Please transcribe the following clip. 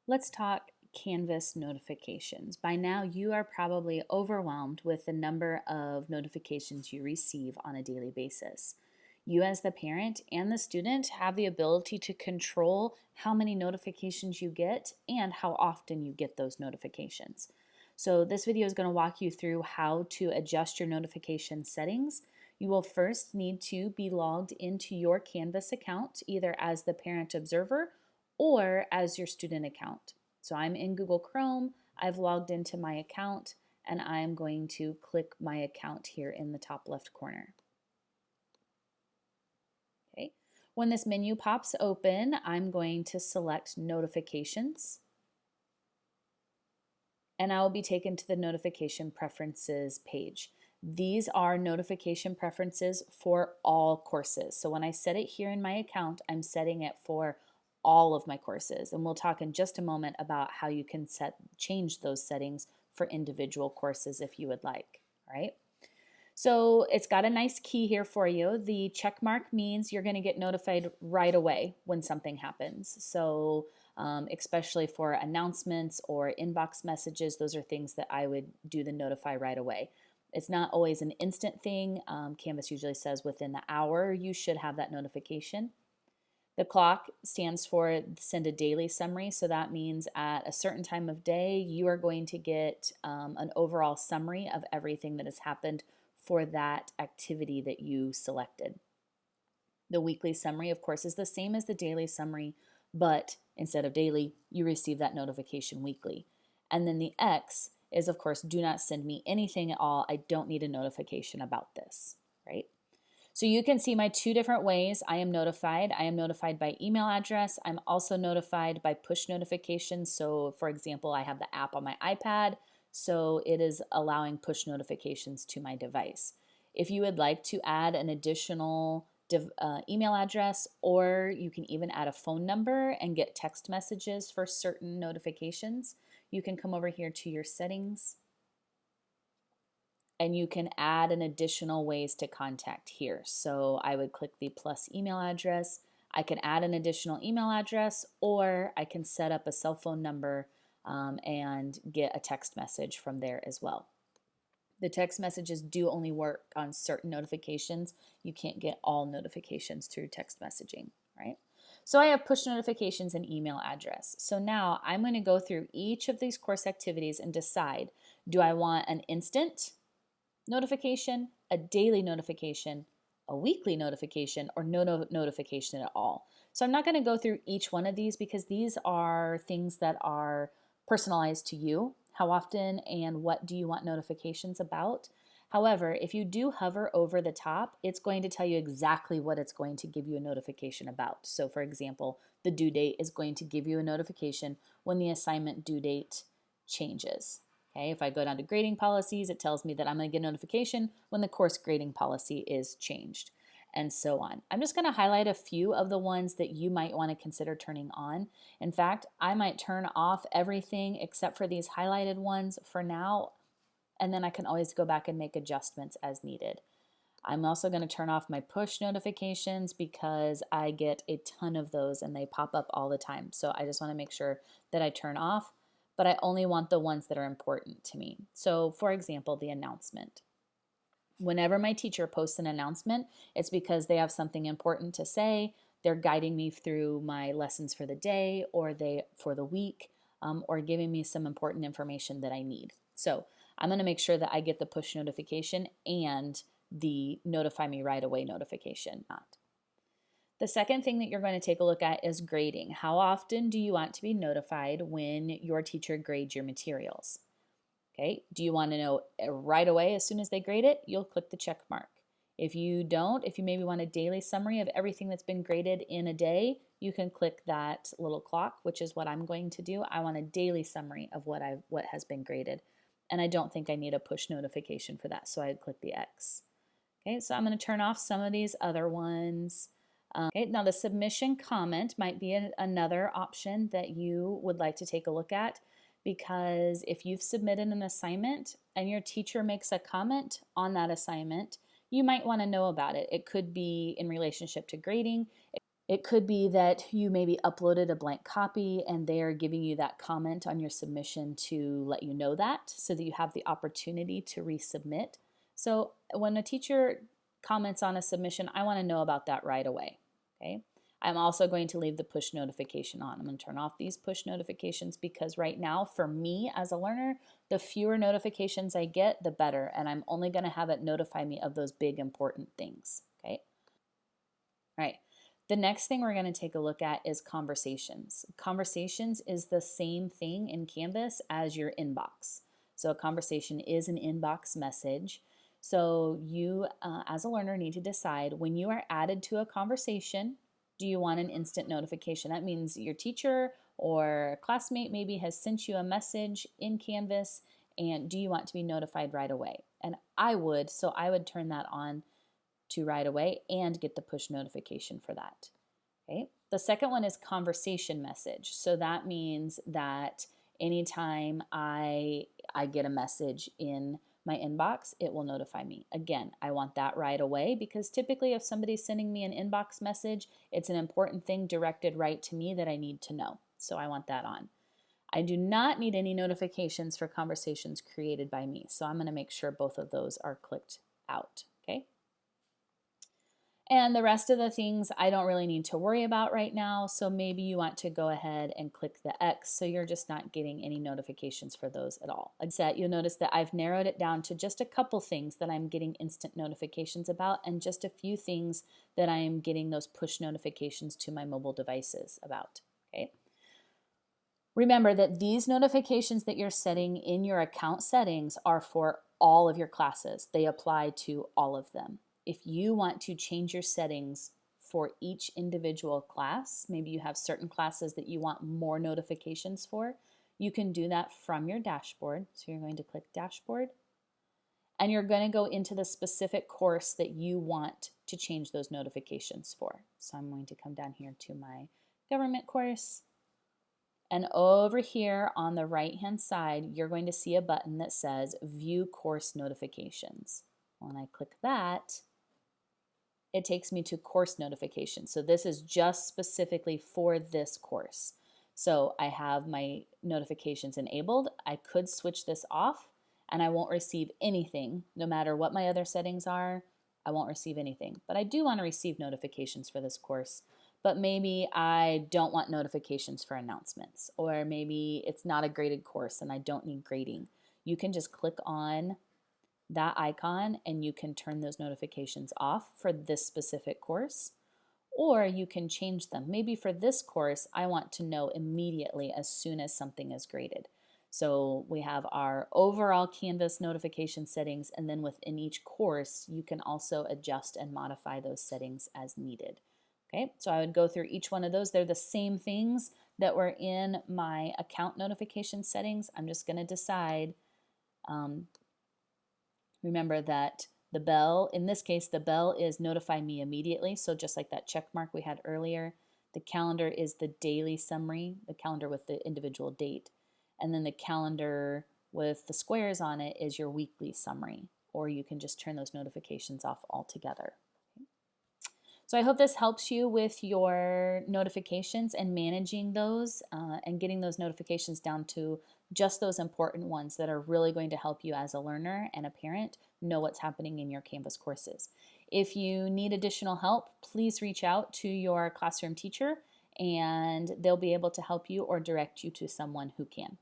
Let's talk Canvas notifications. By now, you are probably overwhelmed with the number of notifications you receive on a daily basis. You, as the parent and the student, have the ability to control how many notifications you get and how often you get those notifications. So, this video is going to walk you through how to adjust your notification settings. You will first need to be logged into your Canvas account, either as the parent observer or as your student account. So I'm in Google Chrome, I've logged into my account, and I'm going to click my account here in the top left corner. Okay. When this menu pops open, I'm going to select notifications, and I will be taken to the notification preferences page. These are notification preferences for all courses. So when I set it here in my account, I'm setting it for all of my courses. And we'll talk in just a moment about how you can change those settings for individual courses if you would like, all right? So it's got a nice key here for you. The check mark means you're going to get notified right away when something happens. So especially for announcements or inbox messages, those are things that I would do the notify right away. It's not always an instant thing. Canvas usually says within the hour you should have that notification. The clock stands for send a daily summary, so that means at a certain time of day you are going to get an overall summary of everything that has happened for that activity that you selected. The weekly summary, of course, is the same as the daily summary, but instead of daily, you receive that notification weekly. And then the X is, of course, do not send me anything at all. I don't need a notification about this, right? So you can see my two different ways I am notified. I am notified by email address. I'm also notified by push notifications. So for example, I have the app on my iPad, so it is allowing push notifications to my device. If you would like to add an additional email address, or you can even add a phone number and get text messages for certain notifications, you can come over here to your settings and you can add an additional ways to contact here. So I would click the plus email address. I can add an additional email address, or I can set up a cell phone number and get a text message from there as well. The text messages do only work on certain notifications. You can't get all notifications through text messaging, right? So I have push notifications and email address. So now I'm going to go through each of these course activities and decide, do I want an instant notification, a daily notification, a weekly notification, or no notification at all. So I'm not going to go through each one of these because these are things that are personalized to you. How often and what do you want notifications about? However, if you do hover over the top, it's going to tell you exactly what it's going to give you a notification about. So for example, the due date is going to give you a notification when the assignment due date changes. Okay, if I go down to grading policies, it tells me that I'm going to get a notification when the course grading policy is changed, and so on. I'm just going to highlight a few of the ones that you might want to consider turning on. In fact, I might turn off everything except for these highlighted ones for now, and then I can always go back and make adjustments as needed. I'm also going to turn off my push notifications because I get a ton of those and they pop up all the time. So I just want to make sure that I turn off, but I only want the ones that are important to me. So for example, the announcement. Whenever my teacher posts an announcement, it's because they have something important to say. They're guiding me through my lessons for the day or for the week, or giving me some important information that I need. So I'm going to make sure that I get the push notification and the notify me right away notification. Not. The second thing that you're going to take a look at is grading. How often do you want to be notified when your teacher grades your materials? Okay, do you want to know right away as soon as they grade it? You'll click the check mark. If you don't, if you maybe want a daily summary of everything that's been graded in a day, you can click that little clock, which is what I'm going to do. I want a daily summary of what has been graded. And I don't think I need a push notification for that, so I'd click the X. Okay, so I'm going to turn off some of these other ones. Okay, now the submission comment might be another option that you would like to take a look at, because if you've submitted an assignment and your teacher makes a comment on that assignment, you might want to know about it. It could be in relationship to grading. It could be that you maybe uploaded a blank copy and they are giving you that comment on your submission to let you know that so that you have the opportunity to resubmit. So when a teacher comments on a submission, I want to know about that right away. Okay. I'm also going to leave the push notification on. I'm going to turn off these push notifications because right now, for me as a learner, the fewer notifications I get, the better. And I'm only going to have it notify me of those big important things. Okay. All right. The next thing we're going to take a look at is conversations. Conversations is the same thing in Canvas as your inbox. So a conversation is an inbox message. So you, as a learner, need to decide when you are added to a conversation, do you want an instant notification? That means your teacher or a classmate maybe has sent you a message in Canvas, and do you want to be notified right away? And I would, so I would turn that on to right away and get the push notification for that. Okay. The second one is conversation message. So that means that anytime I get a message in my inbox, it will notify me. Again, I want that right away because typically if somebody's sending me an inbox message, it's an important thing directed right to me that I need to know. So I want that on. I do not need any notifications for conversations created by me. So I'm going to make sure both of those are clicked out. Okay. And the rest of the things I don't really need to worry about right now. So maybe you want to go ahead and click the X so you're just not getting any notifications for those at all. Except you'll notice that I've narrowed it down to just a couple things that I'm getting instant notifications about and just a few things that I'm getting those push notifications to my mobile devices about. Okay. Remember that these notifications that you're setting in your account settings are for all of your classes. They apply to all of them. If you want to change your settings for each individual class, maybe you have certain classes that you want more notifications for, you can do that from your dashboard. So you're going to click dashboard and you're going to go into the specific course that you want to change those notifications for. So I'm going to come down here to my government course. And over here on the right hand side, you're going to see a button that says View Course Notifications. When I click that, it takes me to course notifications. So this is just specifically for this course. So I have my notifications enabled. I could switch this off and I won't receive anything. No matter what my other settings are, I won't receive anything. But I do want to receive notifications for this course. But maybe I don't want notifications for announcements, or maybe it's not a graded course and I don't need grading. You can just click on that icon and you can turn those notifications off for this specific course, or you can change them. Maybe for this course, I want to know immediately as soon as something is graded. So we have our overall Canvas notification settings, and then within each course, you can also adjust and modify those settings as needed. Okay, so I would go through each one of those. They're the same things that were in my account notification settings. I'm just going to decide. Remember that the bell, in this case, the bell is notify me immediately. So just like that check mark we had earlier, the calendar is the daily summary, the calendar with the individual date. And then the calendar with the squares on it is your weekly summary, or you can just turn those notifications off altogether. So I hope this helps you with your notifications and managing those and getting those notifications down to just those important ones that are really going to help you as a learner and a parent know what's happening in your Canvas courses. If you need additional help, please reach out to your classroom teacher and they'll be able to help you or direct you to someone who can.